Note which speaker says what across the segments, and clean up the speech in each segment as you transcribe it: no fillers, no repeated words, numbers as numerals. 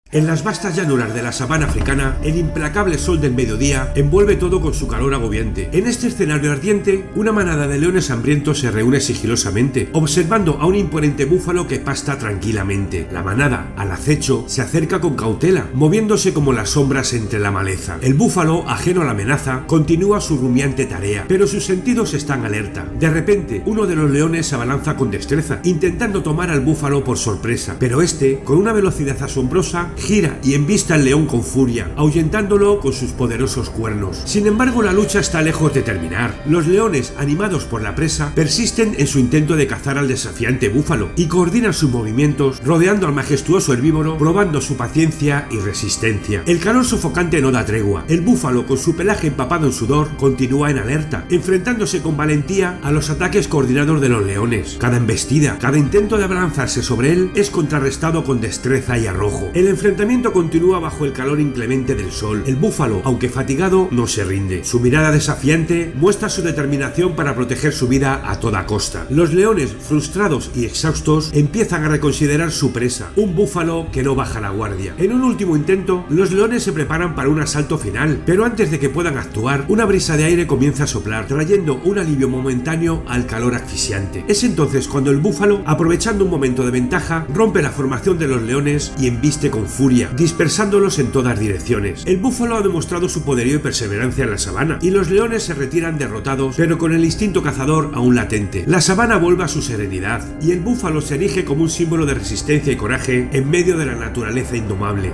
Speaker 1: En las vastas llanuras de la sabana africana, el implacable sol del mediodía envuelve todo con su calor agobiante. En este escenario ardiente, una manada de leones hambrientos se reúne sigilosamente, observando a un imponente búfalo que pasta tranquilamente. La manada, al acecho, se acerca con cautela, moviéndose como las sombras entre la maleza. El búfalo, ajeno a la amenaza, continúa su rumiante tarea, pero sus sentidos están alerta. De repente, uno de los leones se abalanza con destreza, intentando tomar al búfalo por sorpresa, pero este, con una velocidad asombrosa, gira y embiste al león con furia, ahuyentándolo con sus poderosos cuernos. Sin embargo, la lucha está lejos de terminar. Los leones, animados por la presa, persisten en su intento de cazar al desafiante búfalo y coordinan sus movimientos, rodeando al majestuoso herbívoro, probando su paciencia y resistencia. El calor sofocante no da tregua. El búfalo, con su pelaje empapado en sudor, continúa en alerta, enfrentándose con valentía a los ataques coordinados de los leones. Cada embestida, cada intento de abalanzarse sobre él es contrarrestado con destreza y arrojo. El enfrentamiento continúa bajo el calor inclemente del sol. El búfalo, aunque fatigado, no se rinde. Su mirada desafiante muestra su determinación para proteger su vida a toda costa. Los leones, frustrados y exhaustos, empiezan a reconsiderar su presa, un búfalo que no baja la guardia. En un último intento, los leones se preparan para un asalto final, pero antes de que puedan actuar, una brisa de aire comienza a soplar, trayendo un alivio momentáneo al calor asfixiante. Es entonces cuando el búfalo, aprovechando un momento de ventaja, rompe la formación de los leones y embiste con furia, dispersándolos en todas direcciones. El búfalo ha demostrado su poderío y perseverancia en la sabana, y los leones se retiran derrotados, pero con el instinto cazador aún latente. La sabana vuelve a su serenidad, y el búfalo se erige como un símbolo de resistencia y coraje en medio de la naturaleza indomable.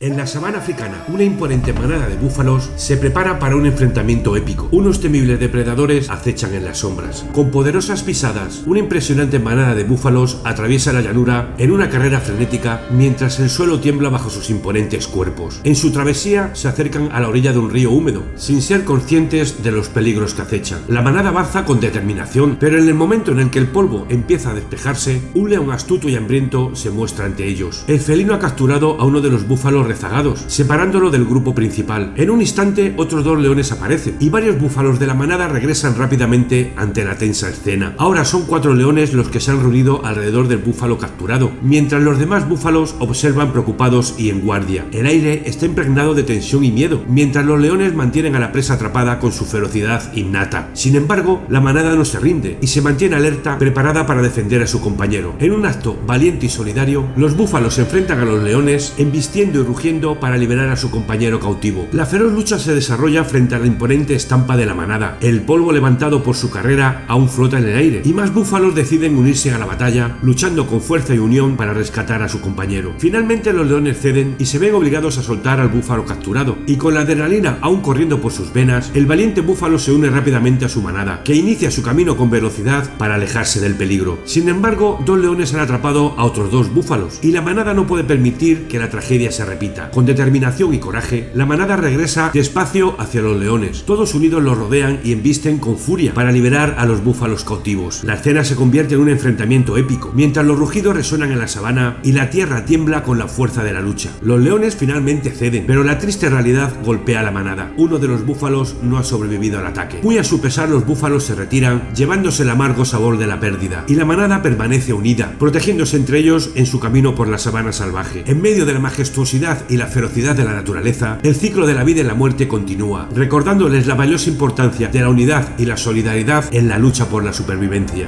Speaker 1: En la sabana africana, una imponente manada de búfalos se prepara para un enfrentamiento épico. Unos temibles depredadores acechan en las sombras. Con poderosas pisadas, una impresionante manada de búfalos atraviesa la llanura en una carrera frenética mientras el suelo tiembla bajo sus imponentes cuerpos. En su travesía se acercan a la orilla de un río húmedo, sin ser conscientes de los peligros que acechan. La manada avanza con determinación, pero en el momento en el que el polvo empieza a despejarse, un león astuto y hambriento se muestra ante ellos. El felino ha capturado a uno de los búfalos rezagados, separándolo del grupo principal. En un instante, otros dos leones aparecen y varios búfalos de la manada regresan rápidamente ante la tensa escena. Ahora son 4 leones los que se han reunido alrededor del búfalo capturado, mientras los demás búfalos observan preocupados y en guardia. El aire está impregnado de tensión y miedo, mientras los leones mantienen a la presa atrapada con su ferocidad innata. Sin embargo, la manada no se rinde y se mantiene alerta, preparada para defender a su compañero. En un acto valiente y solidario, los búfalos se enfrentan a los leones, embistiendo y rugiendo para liberar a su compañero cautivo. La feroz lucha se desarrolla frente a la imponente estampa de la manada. El polvo levantado por su carrera aún flota en el aire, y más búfalos deciden unirse a la batalla, luchando con fuerza y unión para rescatar a su compañero. Finalmente los leones ceden y se ven obligados a soltar al búfalo capturado, y con la adrenalina aún corriendo por sus venas, el valiente búfalo se une rápidamente a su manada, que inicia su camino con velocidad para alejarse del peligro. Sin embargo, 2 leones han atrapado a otros 2 búfalos, y la manada no puede permitir que la tragedia se repita. Con determinación y coraje, la manada regresa despacio hacia los leones. Todos unidos los rodean y embisten con furia para liberar a los búfalos cautivos. La escena se convierte en un enfrentamiento épico, mientras los rugidos resuenan en la sabana y la tierra tiembla con la fuerza de la lucha. Los leones finalmente ceden, pero la triste realidad golpea a la manada. Uno de los búfalos no ha sobrevivido al ataque. Muy a su pesar, los búfalos se retiran, llevándose el amargo sabor de la pérdida, y la manada permanece unida, protegiéndose entre ellos en su camino por la sabana salvaje. En medio de la majestuosidad y la ferocidad de la naturaleza, el ciclo de la vida y la muerte continúa, recordándoles la valiosa importancia de la unidad y la solidaridad en la lucha por la supervivencia.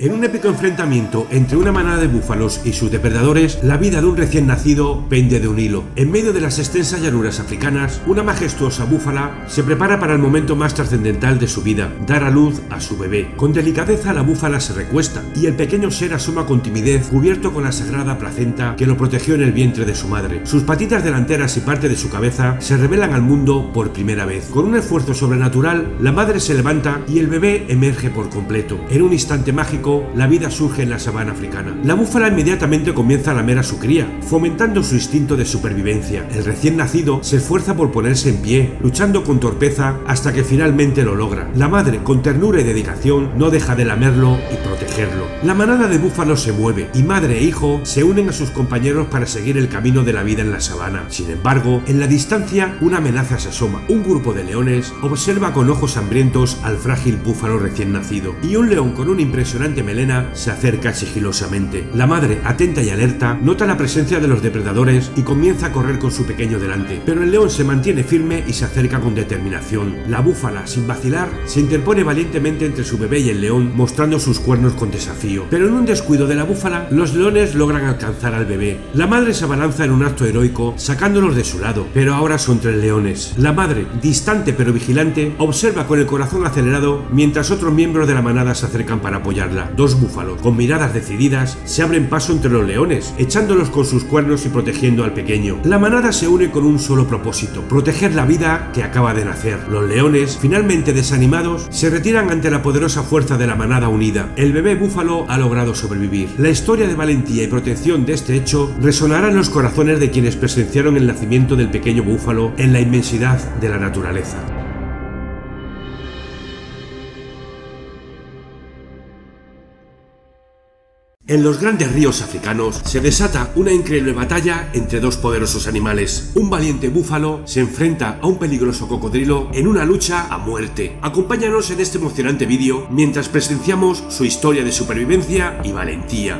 Speaker 1: En un épico enfrentamiento entre una manada de búfalos y sus depredadores, la vida de un recién nacido pende de un hilo. En medio de las extensas llanuras africanas, una majestuosa búfala se prepara para el momento más trascendental de su vida, dar a luz a su bebé. Con delicadeza la búfala se recuesta y el pequeño ser asoma con timidez, cubierto con la sagrada placenta que lo protegió en el vientre de su madre. Sus patitas delanteras y parte de su cabeza se revelan al mundo por primera vez. Con un esfuerzo sobrenatural, la madre se levanta y el bebé emerge por completo. En un instante mágico, heroico, la vida surge en la sabana africana. La búfala inmediatamente comienza a lamer a su cría, fomentando su instinto de supervivencia. El recién nacido se esfuerza por ponerse en pie, luchando con torpeza hasta que finalmente lo logra. La madre, con ternura y dedicación, no deja de lamerlo y protegerlo. La manada de búfalos se mueve y madre e hijo se unen a sus compañeros para seguir el camino de la vida en la sabana. Sin embargo, en la distancia una amenaza se asoma. Un grupo de leones observa con ojos hambrientos al frágil búfalo recién nacido y un león con una impresionante melena se acerca sigilosamente. La madre, atenta y alerta, nota la presencia de los depredadores y comienza a correr con su pequeño delante, pero el león se mantiene firme y se acerca con determinación. La búfala, sin vacilar, se interpone valientemente entre su bebé y el león, mostrando sus cuernos con desafío. Pero en un descuido de la búfala, los leones logran alcanzar al bebé. La madre se abalanza en un acto heroico, sacándolos de su lado, pero ahora son 3 leones. La madre, distante pero vigilante, observa con el corazón acelerado mientras otros miembros de la manada se acercan para apoyarla. 2 búfalos, con miradas decididas, se abren paso entre los leones, echándolos con sus cuernos y protegiendo al pequeño. La manada se une con un solo propósito: proteger la vida que acaba de nacer. Los leones, finalmente desanimados, se retiran ante la poderosa fuerza de la manada unida. El bebé búfalo ha logrado sobrevivir. La historia de valentía y protección de este hecho resonará en los corazones de quienes presenciaron el nacimiento del pequeño búfalo en la inmensidad de la naturaleza. En los grandes ríos africanos se desata una increíble batalla entre 2 poderosos animales. Un valiente búfalo se enfrenta a un peligroso cocodrilo en una lucha a muerte. Acompáñanos en este emocionante vídeo mientras presenciamos su historia de supervivencia y valentía.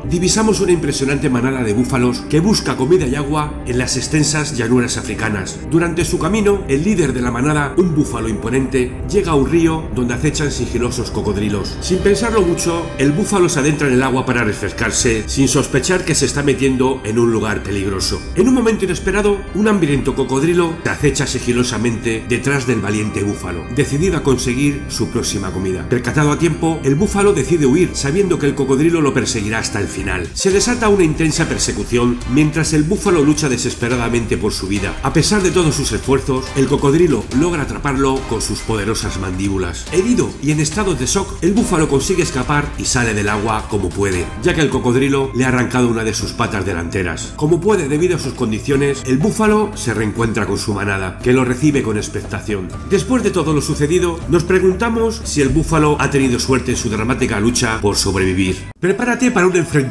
Speaker 1: Divisamos una impresionante manada de búfalos que busca comida y agua en las extensas llanuras africanas. Durante su camino, el líder de la manada, un búfalo imponente, llega a un río donde acechan sigilosos cocodrilos. Sin pensarlo mucho, el búfalo se adentra en el agua para refrescarse, sin sospechar que se está metiendo en un lugar peligroso. En un momento inesperado, un hambriento cocodrilo se acecha sigilosamente detrás del valiente búfalo, decidido a conseguir su próxima comida. Percatado a tiempo, el búfalo decide huir, sabiendo que el cocodrilo lo perseguirá hasta el final. Se desata una intensa persecución mientras el búfalo lucha desesperadamente por su vida. A pesar de todos sus esfuerzos, el cocodrilo logra atraparlo con sus poderosas mandíbulas. Herido y en estado de shock, el búfalo consigue escapar y sale del agua como puede, ya que el cocodrilo le ha arrancado una de sus patas delanteras. Como puede debido a sus condiciones, el búfalo se reencuentra con su manada, que lo recibe con expectación. Después de todo lo sucedido, nos preguntamos si el búfalo ha tenido suerte en su dramática lucha por sobrevivir. Prepárate para un enfrentamiento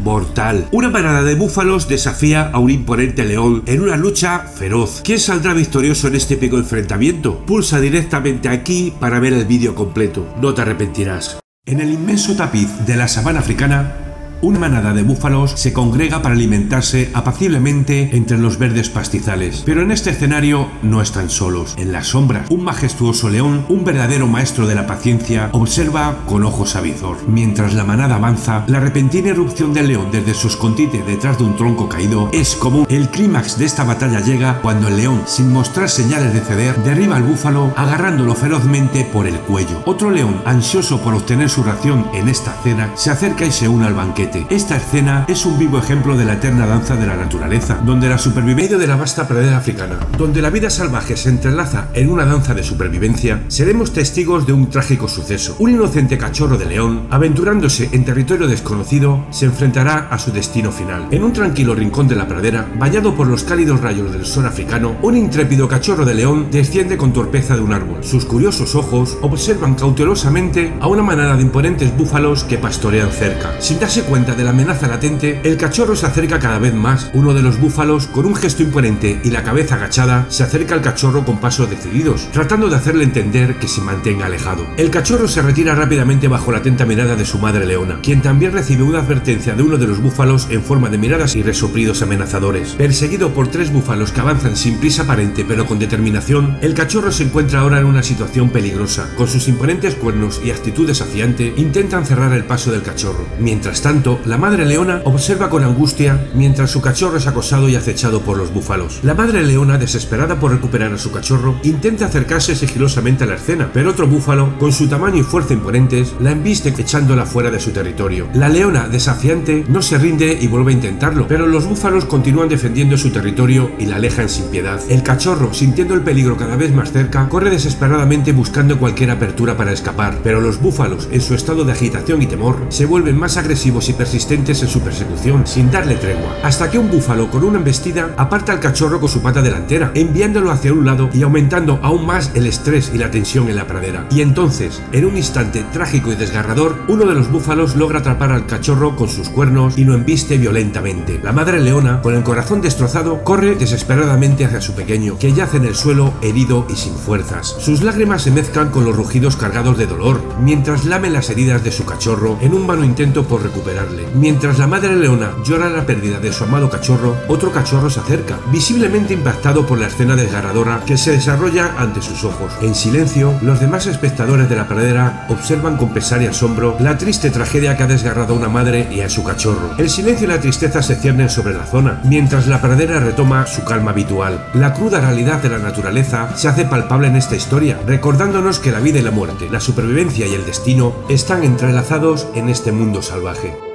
Speaker 1: mortal. Una manada de búfalos desafía a un imponente león en una lucha feroz. ¿Quién saldrá victorioso en este épico enfrentamiento? Pulsa directamente aquí para ver el vídeo completo. No te arrepentirás. En el inmenso tapiz de la sabana africana, una manada de búfalos se congrega para alimentarse apaciblemente entre los verdes pastizales. Pero en este escenario no están solos. En la sombra, un majestuoso león, un verdadero maestro de la paciencia, observa con ojos avizor. Mientras la manada avanza, la repentina irrupción del león desde su escondite detrás de un tronco caído es común. El clímax de esta batalla llega cuando el león, sin mostrar señales de ceder, derriba al búfalo agarrándolo ferozmente por el cuello. Otro león, ansioso por obtener su ración en esta cena, se acerca y se une al banquete. Esta escena es un vivo ejemplo de la eterna danza de la naturaleza, donde la supervivencia de la vasta pradera africana, donde la vida salvaje se entrelaza en una danza de supervivencia, seremos testigos de un trágico suceso. Un inocente cachorro de león, aventurándose en territorio desconocido, se enfrentará a su destino final. En un tranquilo rincón de la pradera, bañado por los cálidos rayos del sol africano, un intrépido cachorro de león desciende con torpeza de un árbol. Sus curiosos ojos observan cautelosamente a una manada de imponentes búfalos que pastorean cerca. Sin darse cuenta de la amenaza latente, el cachorro se acerca cada vez más. Uno de los búfalos, con un gesto imponente y la cabeza agachada, se acerca al cachorro con pasos decididos, tratando de hacerle entender que se mantenga alejado. El cachorro se retira rápidamente bajo la atenta mirada de su madre leona, quien también recibe una advertencia de uno de los búfalos en forma de miradas y resoplidos amenazadores. Perseguido por 3 búfalos que avanzan sin prisa aparente pero con determinación, el cachorro se encuentra ahora en una situación peligrosa. Con sus imponentes cuernos y actitud desafiante, intentan cerrar el paso del cachorro. Mientras tanto, momento, la madre leona observa con angustia mientras su cachorro es acosado y acechado por los búfalos. La madre leona, desesperada por recuperar a su cachorro, intenta acercarse sigilosamente a la escena, pero otro búfalo, con su tamaño y fuerza imponentes, la embiste echándola fuera de su territorio. La leona, desafiante, no se rinde y vuelve a intentarlo, pero los búfalos continúan defendiendo su territorio y la alejan sin piedad. El cachorro, sintiendo el peligro cada vez más cerca, corre desesperadamente buscando cualquier apertura para escapar, pero los búfalos, en su estado de agitación y temor, se vuelven más agresivos y persistentes en su persecución, sin darle tregua, hasta que un búfalo con una embestida aparta al cachorro con su pata delantera, enviándolo hacia un lado y aumentando aún más el estrés y la tensión en la pradera. Y entonces, en un instante trágico y desgarrador, uno de los búfalos logra atrapar al cachorro con sus cuernos y lo embiste violentamente. La madre leona, con el corazón destrozado, corre desesperadamente hacia su pequeño, que yace en el suelo herido y sin fuerzas. Sus lágrimas se mezclan con los rugidos cargados de dolor, mientras lame las heridas de su cachorro en un vano intento por recuperarle. Mientras la madre leona llora la pérdida de su amado cachorro, otro cachorro se acerca, visiblemente impactado por la escena desgarradora que se desarrolla ante sus ojos. En silencio, los demás espectadores de la pradera observan con pesar y asombro la triste tragedia que ha desgarrado a una madre y a su cachorro. El silencio y la tristeza se ciernen sobre la zona, mientras la pradera retoma su calma habitual. La cruda realidad de la naturaleza se hace palpable en esta historia, recordándonos que la vida y la muerte, la supervivencia y el destino están entrelazados en este mundo salvaje.